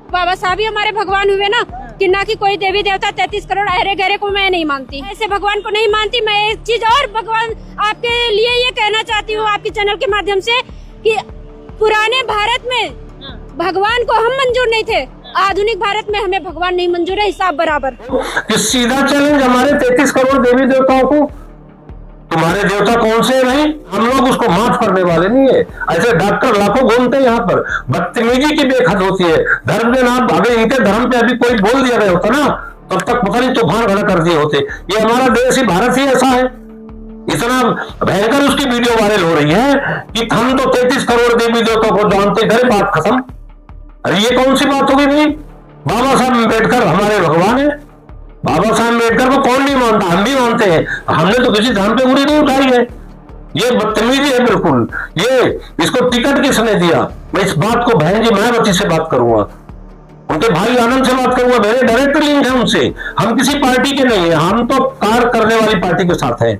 बाबा साहब ही हमारे भगवान हुए ना, कि ना कि कोई देवी देवता 33 करोड़ अहरे गहरे को मैं नहीं मानती, ऐसे भगवान को नहीं मानती। मैं एक चीज और भगवान आपके लिए ये कहना चाहती हूँ आपके चैनल के माध्यम से कि पुराने भारत में भगवान को हम मंजूर नहीं थे, आधुनिक भारत में हमें भगवान नहीं मंजूर है, हिसाब बराबर। सीधा चैलेंज हमारे 33 करोड़ देवी देवताओं को, तुम्हारे देवता कौन से हैं भाई? हम लोग उसको माफ करने वाले नहीं है। ऐसे डॉक्टर लाखों घूमते हैं यहाँ पर, बदतमीजी की बेहद होती है। धर्म के नाम, अगर इनके धर्म पे अभी कोई बोल दिया गया होता ना, तब तक पता नहीं तूफान खड़ा कर दिए होते। ये हमारा देश ही, भारत ही ऐसा है। इतना भयंकर उसकी वीडियो वायरल हो रही है कि हम तो 33 करोड़ देवी देवताओं को जानते, गए बात खत्म। अरे ये कौन सी बात होगी भाई? बाबा साहब अम्बेडकर हमारे भगवान है। बाबा साहब अम्बेडकर को कौन नहीं मानता? हम भी मानते हैं। हमने तो किसी धर्म पे उंगली नहीं उठाई है। ये बदतमीजी है बिल्कुल। ये इसको टिकट किसने दिया? मैं इस बात को बहन जी मायावती से बात करूंगा, उनके भाई आनंद से बात करूंगा। मेरे डायरेक्ट लिंक है उनसे। हम किसी पार्टी के नहीं है, हम तो कार्य करने वाली पार्टी के साथ है।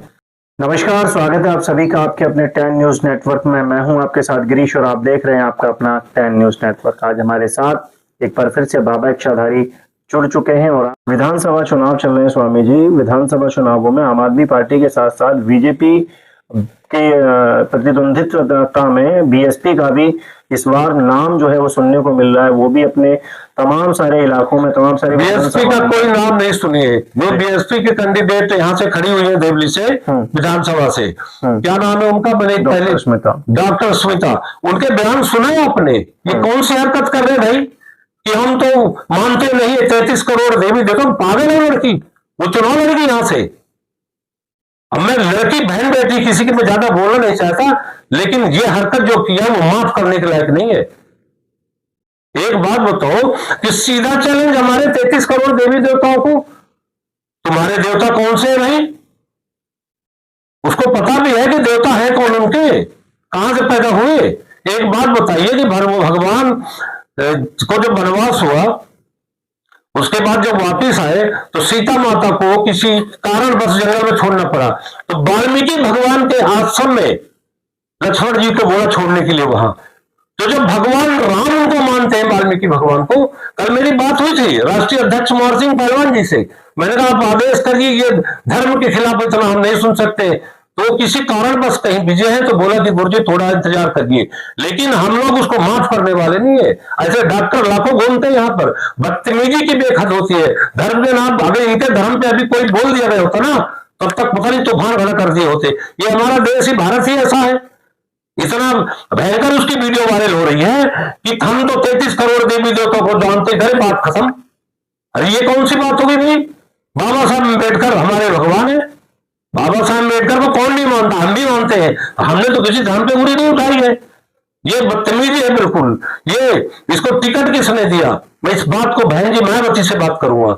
नमस्कार, स्वागत है आप सभी का आपके अपने 10 न्यूज नेटवर्क में। मैं हूं आपके साथ गिरीश और आप देख रहे हैं आपका अपना 10 न्यूज नेटवर्क। आज हमारे साथ एक बार फिर से बाबा इच्छाधारी जुड़ चुके हैं और विधानसभा चुनाव चल रहे हैं। स्वामी जी, विधानसभा चुनावों में आम आदमी पार्टी के साथ साथ बीजेपी के प्रतिद्वंदित्व में बीएसपी का भी इस बार नाम जो है वो सुनने को मिल रहा है। वो भी अपने तमाम सारे इलाकों में, तमाम सारे बीएसपी का कोई नाम नहीं सुनिए। जो बीएसपी के कैंडिडेट यहाँ से खड़ी हुई है देवली से, विधानसभा से, क्या नाम है उनका? मैंने पहले डॉक्टर स्मिता, उनके बयान सुने आपने? ये कौन सी हरकत कर रहे भाई कि हम तो मानते नहीं है 33 करोड़ देवी देखो। पागल है लड़की, वो चुनाव लड़की यहाँ से। अब मैं लड़की बहन बेटी किसी की मैं ज्यादा बोलना नहीं चाहता, लेकिन ये हरकत जो किया वो माफ करने के लायक नहीं है। एक बात बताओ कि सीधा चैलेंज हमारे 33 करोड़ देवी देवताओं को, तुम्हारे देवता कौन से हैं भाई? उसको पता भी है कि देवता है कौन, उनके कहां से पैदा हुए। एक बात बताइए कि भगवान को जब वनवास हुआ, उसके बाद जब वापिस आए तो सीता माता को किसी कारण बस जंगल में छोड़ना पड़ा, तो वाल्मीकि भगवान के आश्रम में लक्ष्मण जी को बोला छोड़ने के लिए वहां। तो जब भगवान राम उनको मानते हैं, वाल्मीकि भगवान को, कल मेरी बात हुई थी राष्ट्रीय अध्यक्ष कुंवर सिंह पहलवान जी से। मैंने कहा आप आदेश करिए, ये धर्म के खिलाफ इतना हम नहीं सुन सकते। तो किसी कारण बस कहीं बिजे हैं, तो बोला कि गुरुजी थोड़ा इंतजार करिए। लेकिन हम लोग उसको माफ करने वाले नहीं है। ऐसे डॉक्टर लाखों घूमते हैं यहाँ पर, बदतमीजी की बेहद होती है। धर्म के नाम, अगर इनके धर्म पे अभी कोई बोल दिया गया होता ना, तब तक पता नहीं तूफान खड़ा कर दिए होते। ये हमारा देश ही, भारत ही ऐसा है। इतना भयंकर उसकी वीडियो वायरल हो रही है कि हम तो 33 करोड़ देवी देवताओं को जानते, गए बात खत्म। अरे ये कौन सी बात होगी भाई? बाबा साहब अम्बेडकर हमारे भगवान है। बाबा साहब अम्बेडकर को कौन नहीं मानता? हम भी मानते हैं। हमने तो किसी धर्म पे उंगली नहीं उठाई है। ये बदतमीजी है बिल्कुल। ये इसको टिकट किसने दिया? मैं इस बात को बहन जी मायावती से बात करूंगा,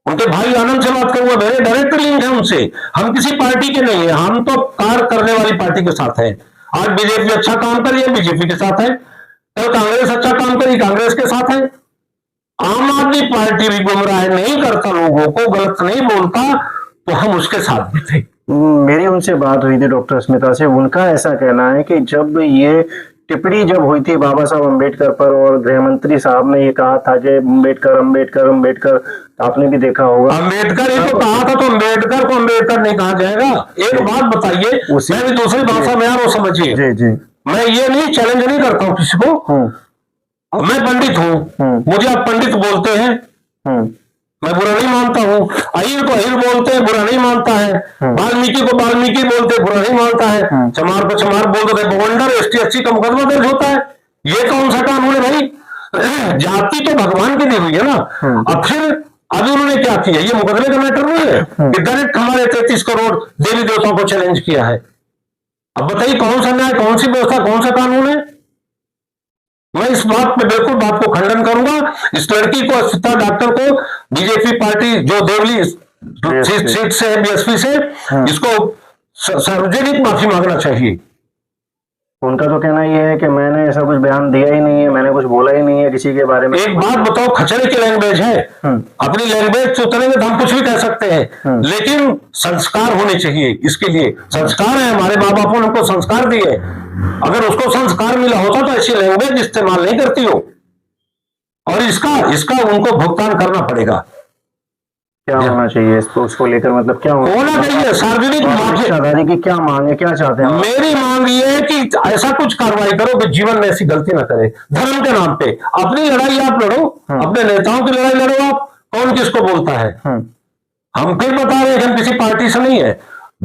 उनके भाई आनंद से बात करूंगा। मेरे डायरेक्ट लिंक है उनसे। हम किसी पार्टी के नहीं है, हम तो कार्य करने वाली पार्टी के साथ है। आज बीजेपी अच्छा काम कर रही है, बीजेपी के साथ है। कल कांग्रेस अच्छा काम करी, कांग्रेस के साथ है। आम आदमी पार्टी भी गुमराह नहीं करता, लोगों को गलत नहीं बोलता, तो हम उसके साथ भी थे। मेरी उनसे बात हुई थी डॉक्टर स्मिता से। उनका ऐसा कहना है कि जब ये टिप्पणी जब हुई थी बाबा साहब अम्बेडकर पर और गृह मंत्री साहब ने ये कहा था कि अम्बेडकर अम्बेडकर अम्बेडकर, आपने भी देखा होगा अम्बेडकर ही तो कहा था, तो अम्बेडकर को अम्बेडकर नहीं कहा जाएगा। एक बात बताइए, मैं भी दूसरी भाषा में, यार वो समझिए। जी जी, मैं ये नहीं चैलेंज नहीं करता हूँ किसी को। मैं पंडित हूँ, मुझे आप पंडित बोलते हैं, मैं बुरा नहीं मानता हूँ। अहिर को अहिर बोलते हैं, बुरा नहीं मानता है। वाल्मीकि को वाल्मीकि बोलते हैं, बुरा नहीं मानता है। चमार को चमार बोलते थे, बवंडर ST/SC का मुकदमा दर्ज होता है। ये कौन सा कानून है भाई? जाति तो भगवान की दी हुई है ना। अब फिर अभी उन्होंने क्या किया? ये मुकदमे का मैटर नहीं है कि डायरेक्ट हमारे 33 करोड़ देवी देवताओं को चैलेंज किया है। अब बताइए कौन सा न्याय, कौन सी व्यवस्था, कौन सा कानून है? मैं इस बात पे बिल्कुल बात को खंडन करूंगा। इस लड़की को, अस्मिता डॉक्टर को, बीजेपी पार्टी जो देवली सीट से है बीएसपी से, इसको सार्वजनिक माफी मांगना चाहिए। उनका तो कहना यह है कि मैंने ऐसा कुछ बयान दिया ही नहीं है, मैंने कुछ बोला ही नहीं है किसी के बारे में। एक बात बताओ, खचरे की लैंग्वेज है, अपनी लैंग्वेज उतने में हम कुछ भी कह सकते हैं, लेकिन संस्कार होने चाहिए। इसके लिए संस्कार है, हमारे माँ बापों ने हमको संस्कार दिए। अगर उसको संस्कार मिला होता तो ऐसी लैंग्वेज इस्तेमाल नहीं करती हो। और इसका उनको भुगतान करना पड़ेगा। क्या होना चाहिए उसको लेकर, मतलब क्या होना चाहिए सार्वजनिक माफी की क्या मांग है, क्या चाहते हैं? मेरी मांग ये है कि ऐसा कुछ कार्रवाई करो कि जीवन में ऐसी गलती ना करे। धर्म के नाम पे अपनी लड़ाई आप लड़ो, अपने नेताओं की लड़ाई लड़ो, आप कौन किसको बोलता है। हम फिर बता रहे हैं कि हम किसी पार्टी से नहीं है।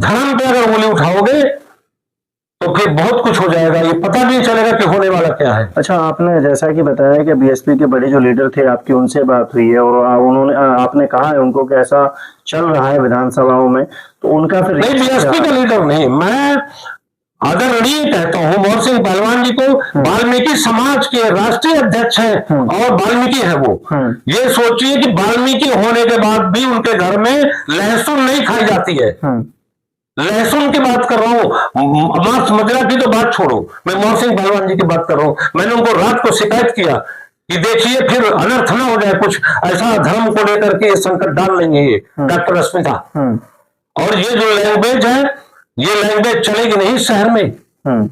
धर्म पे अगर उंगली उठाओगे तो फिर बहुत कुछ हो जाएगा, ये पता भी नहीं चलेगा कि होने वाला क्या है। अच्छा, आपने जैसा कि बताया कि बीएसपी के बड़े जो लीडर थे आपकी उनसे बात हुई है और उन्होंने आपने कहा है उनको कि ऐसा चल रहा है विधानसभाओं में, तो उनका फिर नहीं, बीएसपी का लीडर नहीं, मैं आदरणीय कहता हूँ मोहन सिंह पहलवान जी को। वाल्मीकि समाज के राष्ट्रीय अध्यक्ष हैं और वाल्मीकि है वो। ये सोचिए कि वाल्मीकि होने के बाद भी उनके घर में लहसुन नहीं खाई जाती है। लहसुन की बात कर रहा हूँ, मांस मदिरा की तो बात छोड़ो, मैं मोहन सिंह पहलवान जी की बात कर रहा हूँ। मैंने उनको रात को शिकायत किया कि देखिए फिर अनर्थ ना हो जाए, कुछ ऐसा धर्म को लेकर के संकट डाल लेंगे ये डॉक्टर अस्मिता। और ये जो लैंग्वेज है, ये लैंग्वेज चलेगी नहीं शहर में।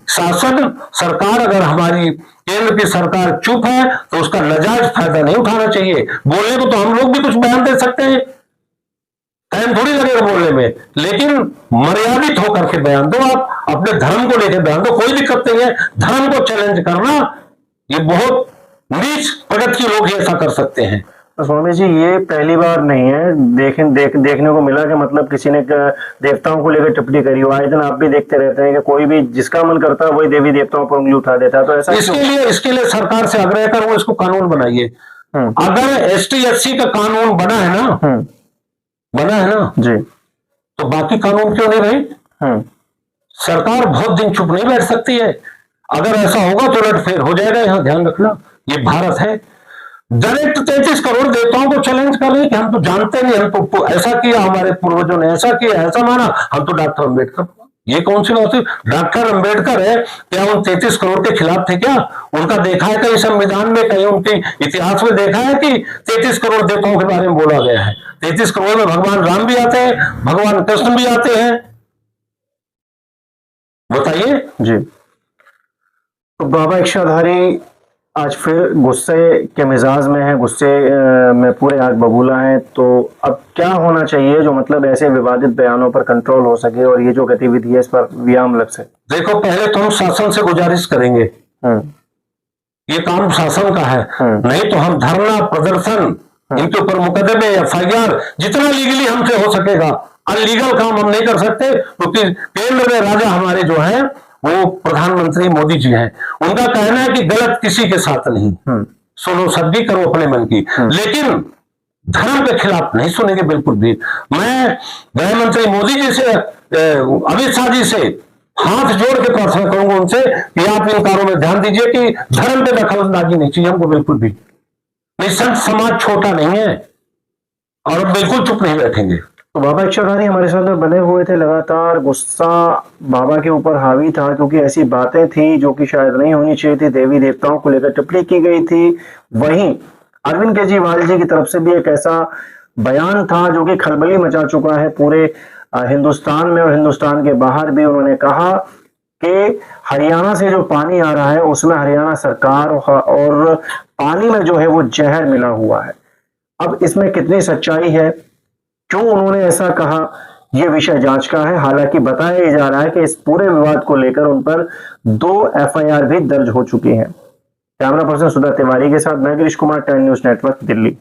शासन सरकार, अगर हमारी केंद्र की सरकार चुप है तो उसका नाजायज फायदा नहीं उठाना चाहिए। बोलने को तो हम लोग भी कुछ बयान दे सकते हैं, टाइम थोड़ी लगेगा बोलने में, लेकिन मर्यादित होकर के बयान दो। आप अपने धर्म को लेकर बयान दो, कोई दिक्कत नहीं है। धर्म को चैलेंज करना ये बहुत नीच प्रगति के लोग ही ऐसा कर सकते हैं। स्वामी जी, ये पहली बार नहीं है देखने को मिला कि मतलब किसी ने देवताओं को लेकर टिप्पणी करी हो। आए दिन आप भी देखते रहते हैं कि कोई भी जिसका मन करता है वही देवी देवताओं पर उंगली उठा देता है, तो ऐसा इसके लिए सरकार से आग्रह कर वो इसको कानून बनाइए। अगर ST SC का कानून बना है ना जी, तो बाकी कानून क्यों नहीं भाई? सरकार बहुत दिन चुप नहीं बैठ सकती है। अगर ऐसा होगा तो उलटफेर हो जाएगा। यहाँ ध्यान रखना, ये भारत है। डायरेक्ट 33 करोड़ देवताओं को चैलेंज कर रहे हैं कि हम तो जानते नहीं, हम तो ऐसा किया, हमारे पूर्वजों ने ऐसा किया, ऐसा माना, हम तो डॉक्टर अम्बेडकर। ये कौन सी बात है? डॉक्टर अम्बेडकर है, क्या उन 33 करोड़ के खिलाफ थे क्या? उनका देखा है कहीं संविधान में, कहीं उनके इतिहास में देखा है कि 33 करोड़ देवताओं के बारे में बोला गया है? 33 करोड़ में भगवान राम भी आते हैं, भगवान कृष्ण भी आते हैं, बताइए जी। तो बाबा इच्छाधारी आज फिर गुस्से के मिजाज में है, गुस्से में पूरे आग बबूला है। तो अब क्या होना चाहिए जो मतलब ऐसे विवादित बयानों पर कंट्रोल हो सके और ये जो गतिविधि है इस पर विराम लग सके? देखो, पहले तो हम शासन से गुजारिश करेंगे, ये काम शासन का है। नहीं तो हम धरना प्रदर्शन, इनके ऊपर मुकदमे FIR जितना लीगली हमसे हो सकेगा। अनलीगल काम हम नहीं कर सकते क्योंकि केंद्र में राजा हमारे जो है वो प्रधानमंत्री मोदी जी हैं। उनका कहना है कि गलत किसी के साथ नहीं, सुनो सब्जी करो अपने मन की, लेकिन धर्म के खिलाफ नहीं सुनेंगे बिल्कुल भी। मैं गृह मंत्री मोदी जी से, अमित शाह जी से हाथ जोड़ के प्रार्थना करूंगा उनसे कि आप इन कार्यों में ध्यान दीजिए कि धर्म पे दखलंदाजी नहीं चाहिए हमको बिल्कुल भी। नहीं, संत समाज छोटा नहीं है और बिल्कुल चुप नहीं बैठेंगे। तो बाबा इच्छाधारी हमारे साथ में बने हुए थे, लगातार गुस्सा बाबा के ऊपर हावी था क्योंकि ऐसी बातें थी जो कि शायद नहीं होनी चाहिए थी। देवी देवताओं को लेकर टिप्पणी की गई थी। वहीं अरविंद केजरीवाल जी की तरफ से भी एक ऐसा बयान था जो कि खलबली मचा चुका है पूरे हिंदुस्तान में और हिंदुस्तान के बाहर भी। उन्होंने कहा कि हरियाणा से जो पानी आ रहा है उसमें हरियाणा सरकार और पानी में जो है वो जहर मिला हुआ है। अब इसमें कितनी सच्चाई है, क्यों उन्होंने ऐसा कहा, यह विषय जांच का है। हालांकि बताया जा रहा है कि इस पूरे विवाद को लेकर उन पर 2 FIR भी दर्ज हो चुकी हैं। कैमरा पर्सन सुधा तिवारी के साथ मैं गिरीश कुमार, 10 न्यूज़ नेटवर्क, दिल्ली।